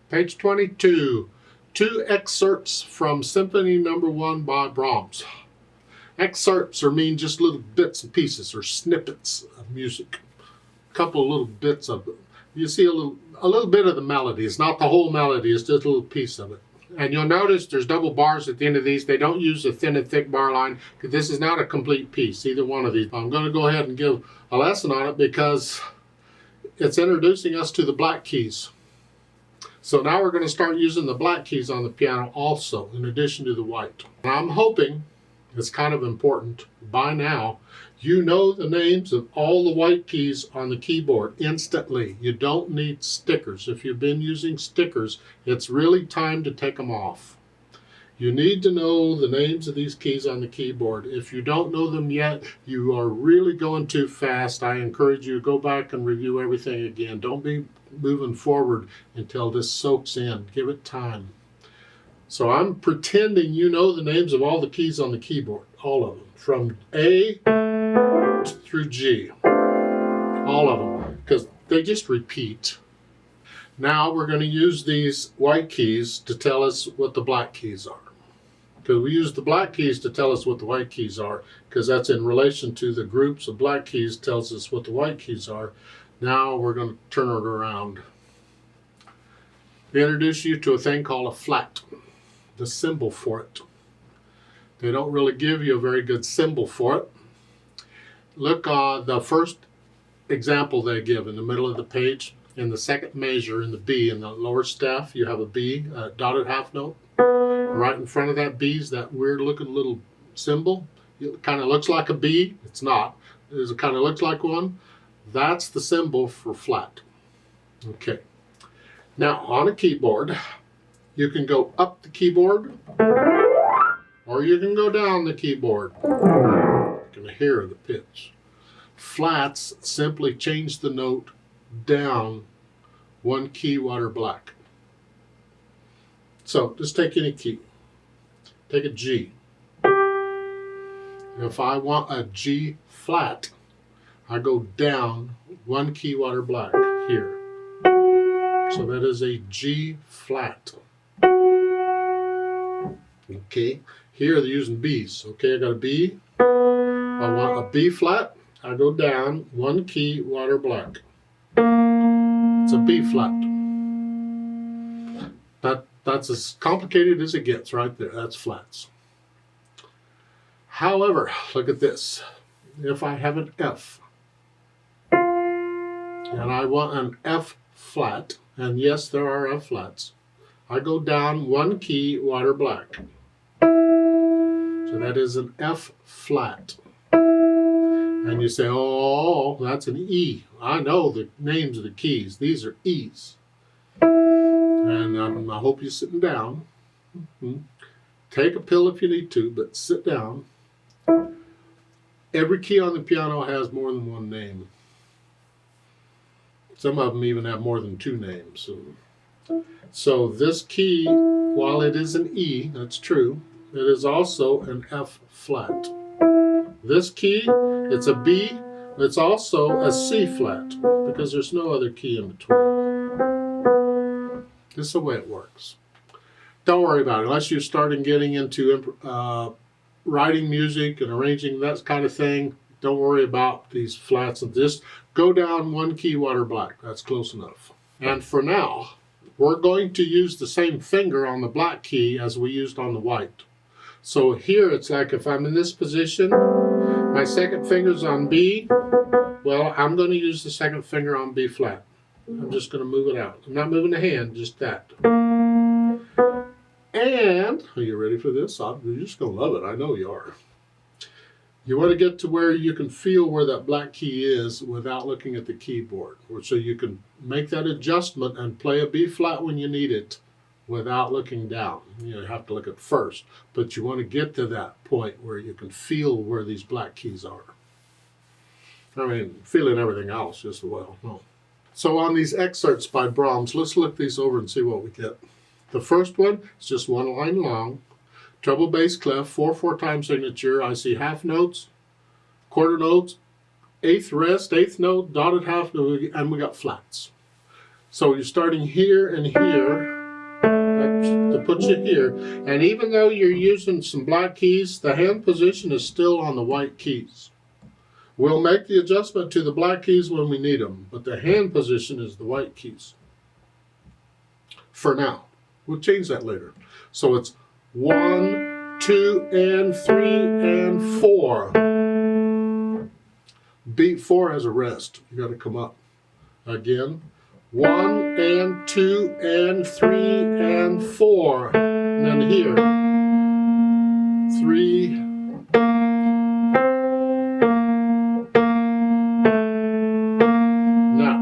Page 22. Two excerpts from Symphony No. 1 by Brahms. Excerpts mean just little bits and pieces or snippets of music. A couple of little bits of it. You see a little bit of the melody. It's not the whole melody, it's just a little piece of it. And you'll notice there's double bars at the end of these. They don't use a thin and thick bar line because this is not a complete piece, either one of these. I'm going to go ahead and give a lesson on it because it's introducing us to the black keys. So now we're going to start using the black keys on the piano also, in addition to the white. And I'm hoping, it's kind of important, by now, you know the names of all the white keys on the keyboard instantly. You don't need stickers. If you've been using stickers, it's really time to take them off. You need to know the names of these keys on the keyboard. If you don't know them yet, you are really going too fast. I encourage you to go back and review everything again. Don't be moving forward until this soaks in. Give it time. So I'm pretending you know the names of all the keys on the keyboard, all of them, from A through G, all of them, because they just repeat. Now we're going to use these white keys to tell us what the black keys are. Because we use the black keys to tell us what the white keys are, because that's in relation to the groups of black keys tells us what the white keys are. Now we're going to turn it around. They introduce you to a thing called a flat, the symbol for it. They don't really give you a very good symbol for it. Look on the first example they give in the middle of the page. In the second measure in the B, in the lower staff, you have a B, a dotted half note. Right in front of that B is that weird looking little symbol. It kind of looks like a B. It's not. It kind of looks like one. That's the symbol for flat. Okay. Now on a keyboard, you can go up the keyboard or you can go down the keyboard. You can hear the pitch. Flats simply change the note down one key water black. So just take any key. Take a G. If I want a G flat, I go down one key water black here. So that is a G flat. Okay, here they're using B's. Okay, I got a B. I want a B flat. I go down one key water black. It's a B flat. That's as complicated as it gets right there. That's flats. However, look at this. If I have an F and I want an F flat, and yes, there are F flats, I go down one key water black. So that is an F flat. And you say, oh, that's an E. I know the names of the keys. These are E's. And I hope you're sitting down. Take a pill if you need to, but sit down. Every key on the piano has more than one name. Some of them even have more than two names. So this key, while it is an E, that's true, it is also an F flat. This key, it's a B, it's also a C flat, because there's no other key in between. This is the way it works. Don't worry about it, unless you're starting getting into writing music and arranging that kind of thing. Don't worry about these flats and just go down one key water black. That's close enough. And for now, we're going to use the same finger on the black key as we used on the white. So here it's like if I'm in this position, my second finger's on B, well, I'm going to use the second finger on B flat. I'm just going to move it out. I'm not moving the hand, just that. And, are you ready for this? You're just going to love it. I know you are. You want to get to where you can feel where that black key is without looking at the keyboard. So you can make that adjustment and play a B flat when you need it without looking down. You have to look at first. But you want to get to that point where you can feel where these black keys are. I mean, feeling everything else just as well. No. So on these excerpts by Brahms, let's look these over and see what we get. The first one is just one line long. Treble bass clef, 4/4 time signature. I see half notes, quarter notes, eighth rest, eighth note, dotted half note, and we got flats. So you're starting here and here. to put you here. And even though you're using some black keys, the hand position is still on the white keys. We'll make the adjustment to the black keys when we need them, but the hand position is the white keys. For now. We'll change that later. So it's 1, 2, and 3, and 4. Beat 4 has a rest. You got to come up. Again. 1, and 2, and 3, and 4. And then here. 3. Now,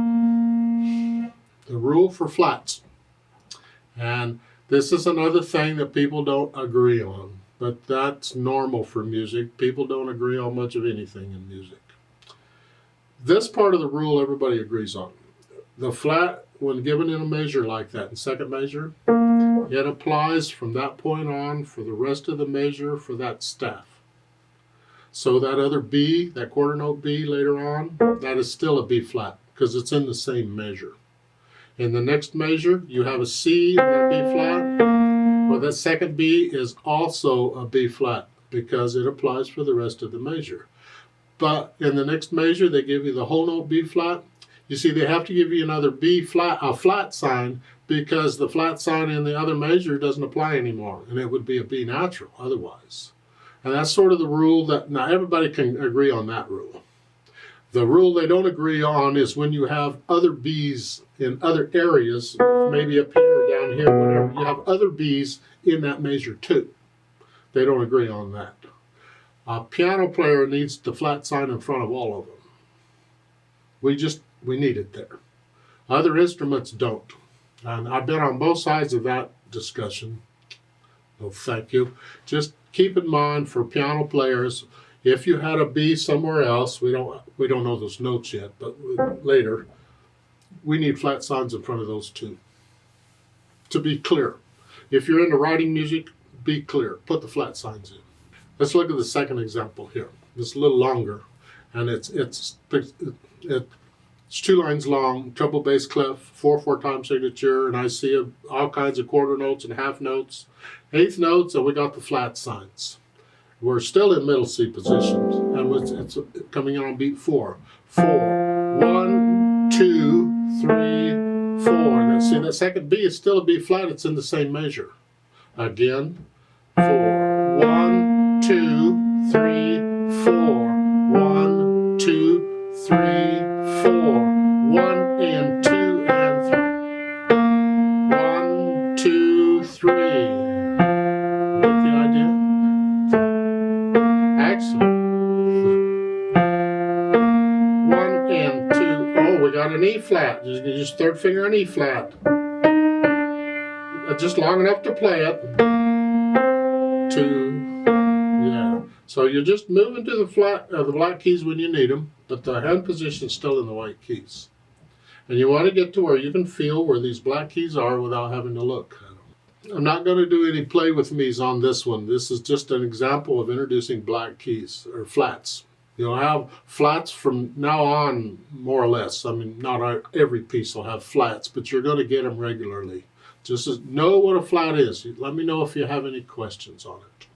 the rule for flats. And this is another thing that people don't agree on, but that's normal for music. People don't agree on much of anything in music. This part of the rule everybody agrees on. The flat, when given in a measure like that, in second measure, it applies from that point on for the rest of the measure for that staff. So that other B, that quarter note B later on, that is still a B flat because it's in the same measure. In the next measure, you have a C and then B flat. Well, that second B is also a B flat because it applies for the rest of the measure. But in the next measure, they give you the whole note B flat. You see, they have to give you another B flat, a flat sign, because the flat sign in the other measure doesn't apply anymore, and it would be a B natural otherwise. And that's sort of the rule that, now everybody can agree on that rule. The rule they don't agree on is when you have other B's in other areas, maybe up here, down here, whatever, you have other B's in that measure too. They don't agree on that. A piano player needs the flat sign in front of all of them. We need it there. Other instruments don't. And I've been on both sides of that discussion. Oh, thank you. Just keep in mind for piano players, if you had a B somewhere else, we don't know those notes yet, but later, we need flat signs in front of those two. To be clear. If you're into writing music, be clear. Put the flat signs in. Let's look at the second example here. It's a little longer, and it's 2 lines long, treble bass clef, 4/4 time signature, and I see all kinds of quarter notes and half notes, eighth notes, and we got the flat signs. We're still in middle C positions, and it's coming in on beat 4. 4, 1, 2, 3, 4. And see, that second B is still a B flat. It's in the same measure. Again, 4, 1, 2, 3, 4. 1, 2, 3, 4. 1 and 2 and 3. 1, 2, 3. Get the idea? Excellent. 1 and 2. Oh, we got an E flat. Just third finger on E flat. Just long enough to play it. 2. Yeah. So you're just moving to the black keys when you need them, but the hand position is still in the white keys. And you want to get to where you can feel where these black keys are without having to look at them. I'm not going to do any play with me's on this one. This is just an example of introducing black keys, or flats. You'll have flats from now on, more or less. I mean, not every piece will have flats, but you're going to get them regularly. Just know what a flat is. Let me know if you have any questions on it.